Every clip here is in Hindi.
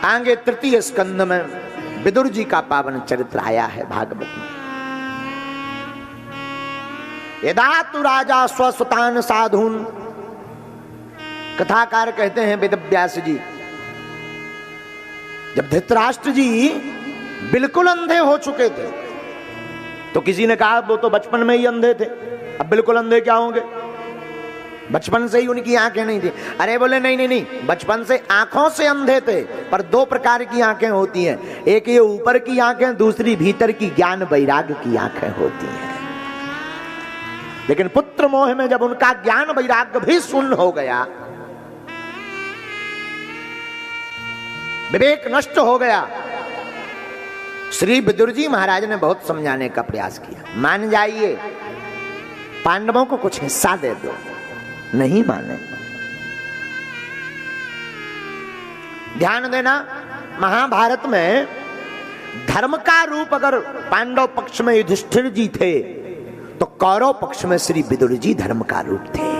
आगे तृतीय स्कंद में विदुर जी का पावन चरित्र आया है भागवत में। यदा तु राजा स्वसुतान साधून, कथाकार कहते हैं वेदव्यास जी, जब धृतराष्ट्र जी बिल्कुल अंधे हो चुके थे तो किसी ने कहा वो तो बचपन में ही अंधे थे, अब बिल्कुल अंधे क्या होंगे, बचपन से ही उनकी आंखें नहीं थी। अरे बोले नहीं नहीं नहीं, बचपन से आंखों से अंधे थे, पर दो प्रकार की आंखें होती हैं, एक ये ऊपर की आंखें, दूसरी भीतर की ज्ञान वैराग्य की आंखें होती हैं। लेकिन पुत्र मोह में जब उनका ज्ञान वैराग्य भी शून्य हो गया, विवेक नष्ट हो गया, श्री विदुर जी महाराज ने बहुत समझाने का प्रयास किया, मान जाइए, पांडवों को कुछ हिस्सा दे दो, नहीं माने। ध्यान देना, महाभारत में धर्म का रूप अगर पांडव पक्ष में युधिष्ठिर जी थे तो कौरव पक्ष में श्री विदुर जी धर्म का रूप थे।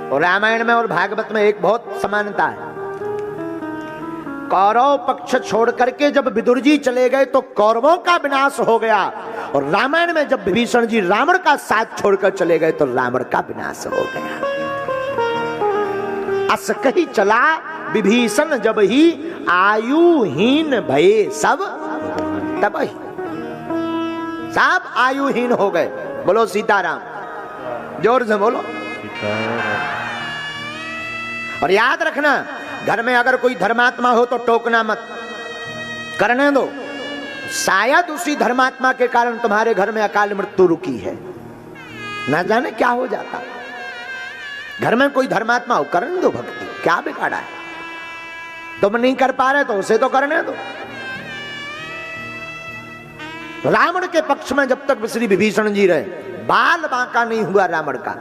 और रामायण में और भागवत में एक बहुत समानता है, कौरव पक्ष छोड़ करके जब विदुर जी चले गए तो कौरवों का विनाश हो गया, और रामायण में जब विभीषण जी रावण का साथ छोड़कर चले गए तो रावण का विनाश हो गया। अस कही चला विभीषण जब ही आयुहीन भये सब तब ही, सब आयुहीन हो गए। बोलो सीताराम, जोर से बोलो। और याद रखना, घर में अगर कोई धर्मात्मा हो तो टोकना मत, करने दो, शायद उसी धर्मात्मा के कारण तुम्हारे घर में अकाल मृत्यु रुकी है, ना जाने क्या हो जाता। घर में कोई धर्मात्मा हो, करने दो भक्ति, क्या बिगाड़ा है, तुम नहीं कर पा रहे तो उसे तो करने दो। रावण के पक्ष में जब तक श्री विभीषण जी रहे, बाल बांका नहीं हुआ रावण का,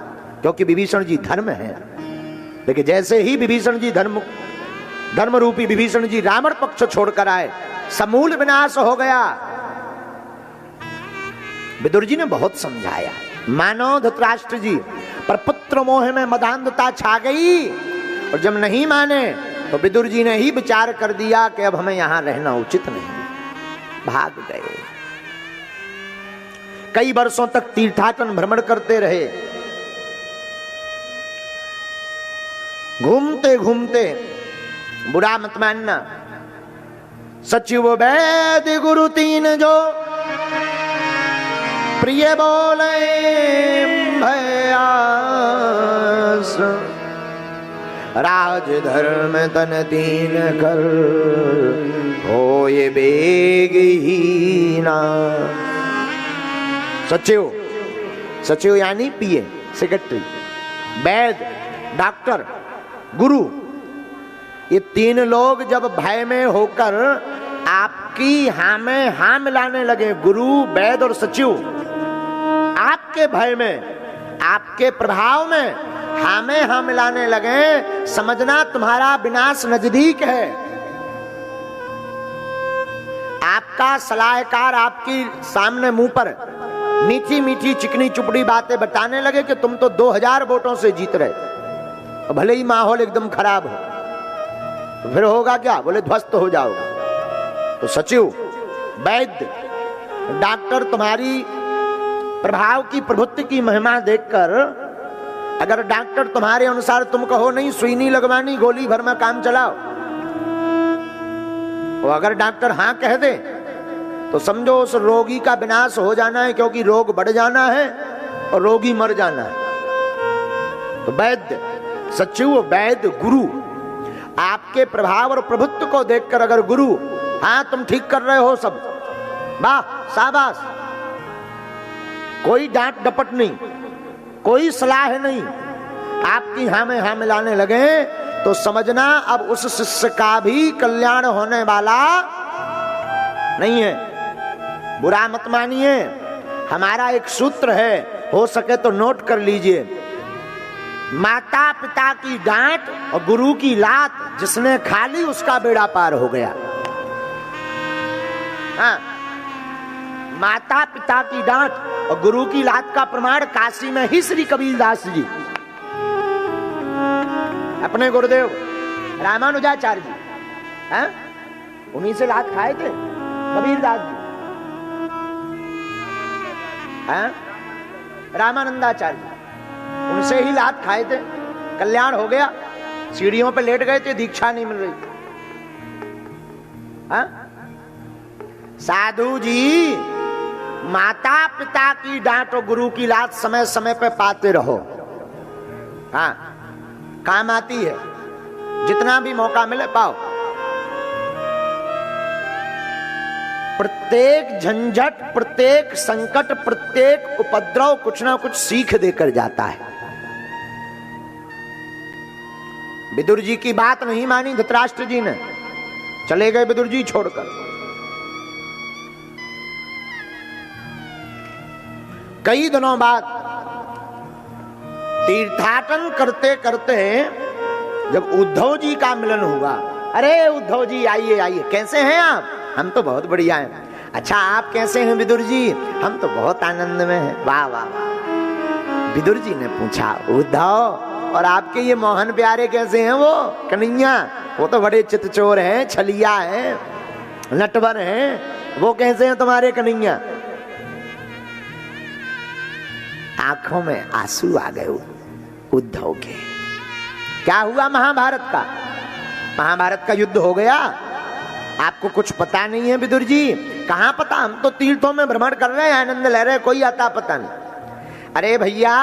क्योंकि विभीषण जी धर्म है। लेकिन जैसे ही विभीषण जी धर्म रूपी विभीषण जी रावण पक्ष छोड़कर आए, समूल विनाश हो गया। विदुर जी ने बहुत समझाया, मानो धृतराष्ट्र जी, पर पुत्र मोह में मदान्धता छा गई, और जब नहीं माने तो विदुर जी ने ही विचार कर दिया कि अब हमें यहां रहना उचित नहीं, भाग गए। कई वर्षों तक तीर्थाटन भ्रमण करते रहे, घूमते घूमते, बुरा मत मानना, सचिव वैद गुरु तीन जो प्रिय बोले भयास, राज धर्म तन तीन कर होए बेगहीना। सचिव, सचिव यानी पीए, सेक्रेटरी, वैद डॉक्टर, गुरु, ये तीन लोग जब भय में होकर आपकी हाँ में हाँ मिलाने लगे, गुरु वैद और सचिव आपके भय में, आपके प्रभाव में हाँ में हाँ मिलाने लगे, समझना तुम्हारा विनाश नजदीक है। आपका सलाहकार आपकी सामने मुंह पर मीठी मीठी चिकनी चुपड़ी बातें बताने लगे कि तुम तो 2000 वोटों से जीत रहे, भले ही माहौल एकदम खराब हो, तो फिर होगा क्या, बोले ध्वस्त हो जाओगे। तो सचिव, वैद्य, डॉक्टर तुम्हारी प्रभाव की प्रभुत्व की महिमा देखकर, अगर डॉक्टर तुम्हारे अनुसार तुम कहो नहीं सुई नहीं लगवानी, गोली भर में काम चलाओ, और अगर डॉक्टर हाँ कह दे तो समझो उस रोगी का विनाश हो जाना है, क्योंकि रोग बढ़ जाना है और रोगी मर जाना है। तो वैद्य, सचिव, वैद्य, गुरु, आपके प्रभाव और प्रभुत्व को देखकर अगर गुरु हाँ तुम ठीक कर रहे हो, सब वाह शाबाश, कोई डांट डपट नहीं, कोई सलाह नहीं, आपकी हाँ में हाँ मिलाने लगे, तो समझना अब उस शिष्य का भी कल्याण होने वाला नहीं है। बुरा मत मानिए, हमारा एक सूत्र है, हो सके तो नोट कर लीजिए, माता पिता की डांट और गुरु की लात जिसने खा ली उसका बेड़ा पार हो गया। हाँ, माता पिता की डांट और गुरु की लात का प्रमाण काशी में ही श्री कबीरदास जी, अपने गुरुदेव रामानुजाचार्य जी, हैं? उन्हीं से लात खाए थे कबीरदास जी, हैं? रामानंदाचार्य जी, उनसे ही लात खाए थे, कल्याण हो गया। सीढ़ियों पे लेट गए थे, दीक्षा नहीं मिल रही। हैं? साधु जी, माता पिता की डांट और गुरु की लात समय समय पे पाते रहो। हाँ, काम आती है, जितना भी मौका मिले पाओ। प्रत्येक झंझट, प्रत्येक संकट, प्रत्येक उपद्रव कुछ ना कुछ सीख देकर जाता है। विदुर जी की बात नहीं मानी धृतराष्ट्र जी ने, चले गए विदुर जी छोड़कर। कई दिनों बाद तीर्थाटन करते करते जब उद्धव जी का मिलन हुआ, अरे उद्धव जी आइए आइए, कैसे हैं आप? हम तो बहुत बढ़िया हैं। अच्छा आप कैसे हैं विदुर जी? हम तो बहुत आनंद में हैं। वाह वाह वाह। विदुर जी ने पूछा, उद्धव और आपके ये मोहन प्यारे कैसे हैं? वो कन्हैया, वो तो बड़े चितचोर हैं, छलिया हैं, नटवर हैं, वो कैसे हैं तुम्हारे कन्हैया? आंखों में आंसू आ गए उद्धव के। क्या हुआ महाभारत का? महाभारत का युद्ध हो गया, आपको कुछ पता नहीं है विदुर जी? कहां पता, हम तो तीर्थों में भ्रमण कर रहे हैं, आनंद ले रहे हैं, कोई आता पता नहीं। अरे भैया,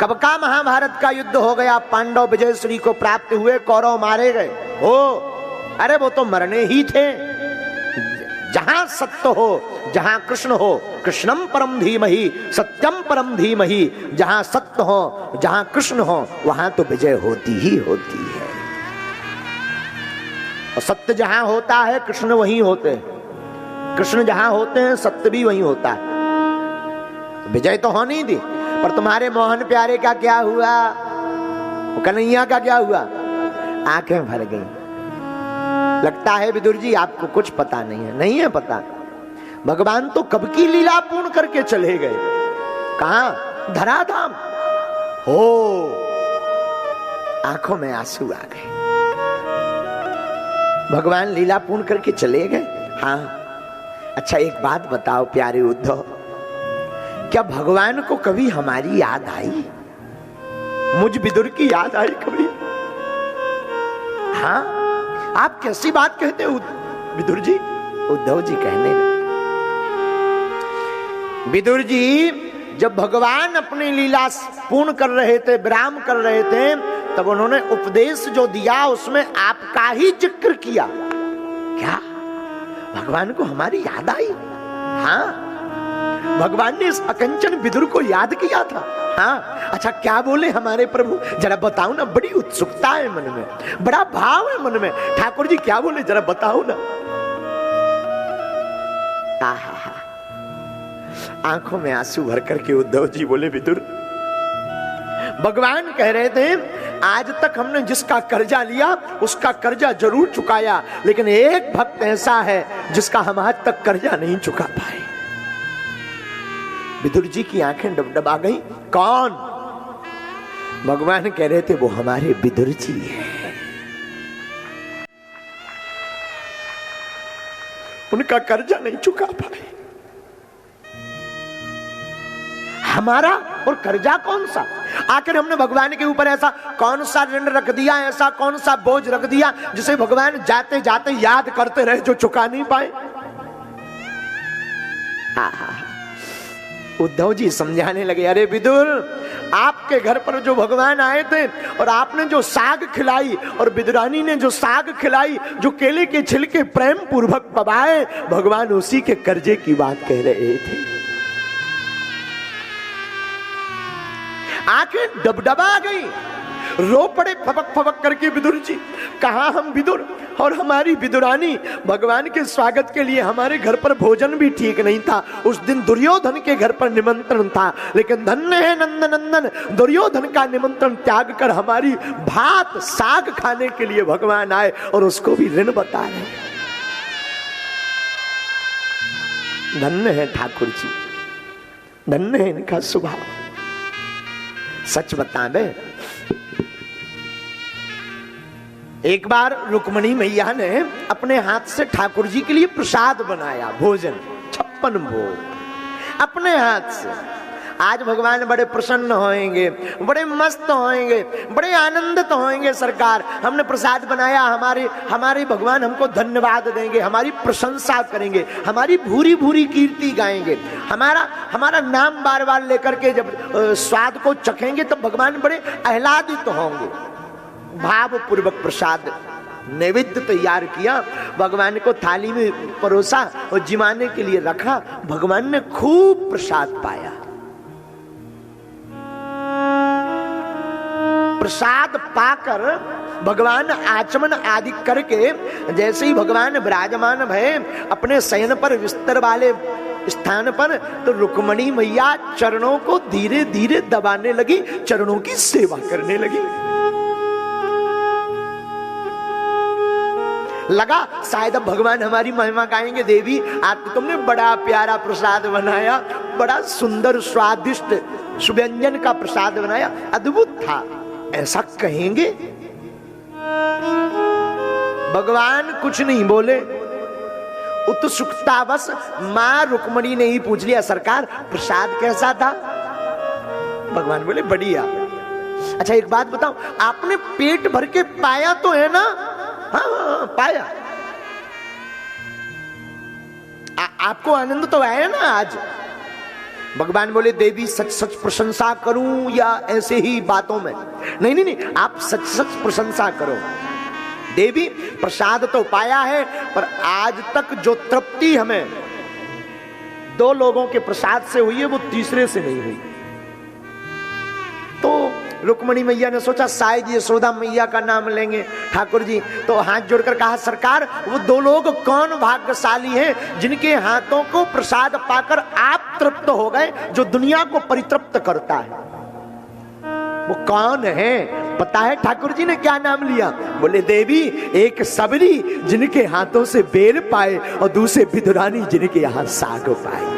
कब का महाभारत का युद्ध हो गया? पांडव विजय श्री को प्राप्त हुए, कौरव मारे गए हो। अरे वो तो मरने ही थे। जहां सत्य हो, जहां कृष्ण हो, कृष्णम परम धीमहि, सत्यम परम धीमहि, जहां सत्य हो, जहां कृष्ण हो, वहां तो विजय होती ही होती है। और सत्य जहां होता है, कृष्ण वहीं होते हैं। कृष्ण जहां होते हैं, सत्य भी वहीं होता है। तो विजय तो होनी थी, पर तुम्हारे मोहन प्यारे का क्या हुआ? वो कन्हैया का क्या हुआ? आंखें भर गई। लगता है विदुर जी आपको कुछ पता नहीं है। नहीं है पता, भगवान तो कब की लीला पूर्ण करके चले गए। कहां? धराधाम हो। आंखों में आंसू आ गए। भगवान लीला पूर्ण करके चले गए। हाँ, अच्छा एक बात बताओ प्यारे उद्धव, क्या भगवान को कभी हमारी याद आई? मुझ विदुर की याद आई कभी? हाँ, आप कैसी बात कहते हो विदुर जी? उद्धव जी कहने लगे, विदुर जी जब भगवान अपनी लीला पूर्ण कर रहे थे, विराम कर रहे थे, तब उन्होंने उपदेश जो दिया उसमें आपका ही जिक्र किया। क्या भगवान को हमारी याद आई? हाँ, भगवान ने इस अकंचन विदुर को याद किया था। हाँ, अच्छा क्या बोले हमारे प्रभु? जरा बताओ ना, बड़ी उत्सुकता है मन में, बड़ा भाव है मन में। ठाकुर जी क्या बोले, जरा बताओ ना। आंखों में आंसू भर करके उद्धव जी बोले, विदुर भगवान कह रहे थे आज तक हमने जिसका कर्जा लिया उसका कर्जा जरूर चुकाया, लेकिन एक भक्त ऐसा है जिसका हम आज तक कर्जा नहीं चुका पाए। विदुर जी की आंखें डबडबा गई। कौन? भगवान कह रहे थे वो हमारे विदुर जी हैं। उनका कर्जा नहीं चुका पाए। हमारा और कर्जा कौन सा? आखिर हमने भगवान के ऊपर ऐसा कौन सा ऋण रख दिया, ऐसा कौन सा बोझ रख दिया जिसे भगवान जाते जाते याद करते रहे जो चुका नहीं पाए? उद्धव जी समझाने लगे, अरे विदुर, आपके घर पर जो भगवान आए थे और आपने जो साग खिलाई और विदुरानी ने जो साग खिलाई, जो केले के छिलके प्रेम पूर्वक पवाए, भगवान उसी के कर्जे की बात कह रहे थे। आंखें डबडबा गई, रो पड़े फपक फपक करके विदुर जी। कहा हम विदुर और हमारी विदुरानी, भगवान के स्वागत के लिए हमारे घर पर भोजन भी ठीक नहीं था। उस दिन दुर्योधन के घर पर निमंत्रण था, लेकिन धन्य है नंदनंदन, दुर्योधन का निमंत्रण त्याग कर हमारी भात साग खाने के लिए भगवान आए और उसको भी ऋण बता रहे। धन्य है ठाकुर जी, धन्य है इनका स्वभाव। सच बता दे, एक बार रुक्मणी मैया ने अपने हाथ से ठाकुर जी के लिए प्रसाद बनाया, भोजन 56 भोग अपने हाथ से। आज भगवान बड़े प्रसन्न होंगे, बड़े मस्त होंगे, बड़े आनंदित होंगे। सरकार हमने प्रसाद बनाया, हमारे भगवान हमको धन्यवाद देंगे, हमारी प्रशंसा करेंगे, हमारी भूरी भूरी कीर्ति गाएंगे, हमारा नाम बार बार लेकर के जब स्वाद को चखेंगे तो भगवान बड़े आह्लादित होंगे। भाव पूर्वक प्रसाद नैवेद्य तैयार किया, भगवान को थाली में परोसा और जिमाने के लिए रखा। भगवान ने खूब प्रसाद पाया। प्रसाद पाकर भगवान आचमन आदि करके जैसे ही भगवान विराजमान भये अपने शयन पर विस्तर वाले स्थान पर, तो रुक्मणी मैया चरणों को धीरे धीरे दबाने लगी, चरणों की सेवा करने लगी। लगा शायद अब भगवान हमारी महिमा गाएंगे, देवी आज तो तुमने बड़ा प्यारा प्रसाद बनाया, बड़ा सुंदर स्वादिष्ट सुव्यंजन का प्रसाद बनाया, अद्भुत था, ऐसा कहेंगे। भगवान कुछ नहीं बोले। उत्सुकतावश मां रुक्मणी ने ही पूछ लिया, सरकार प्रसाद कैसा था? भगवान बोले बढ़िया। अच्छा एक बात बताओ, आपने पेट भर के पाया तो है ना? हाँ पाया। आपको आनंद तो आया ना आज? भगवान बोले देवी सच सच प्रशंसा करूं या ऐसे ही बातों में? नहीं, आप सच सच प्रशंसा करो। देवी प्रसाद तो पाया है, पर आज तक जो तृप्ति हमें 2 लोगों के प्रसाद से हुई है वो तीसरे से नहीं हुई। तो रुक्मणी मैया ने सोचा शायद यशोदा मैया का नाम लेंगे ठाकुर जी, तो हाथ जोड़कर कहा, सरकार वो 2 लोग कौन भाग्यशाली हैं जिनके हाथों को प्रसाद पाकर आप तृप्त हो गए, जो दुनिया को परितृप्त करता है? वो कौन है पता है? ठाकुर जी ने क्या नाम लिया? बोले देवी एक सबरी जिनके हाथों से बेल पाए और दूसरे विदुरानी जिनके यहाँ साग पाए।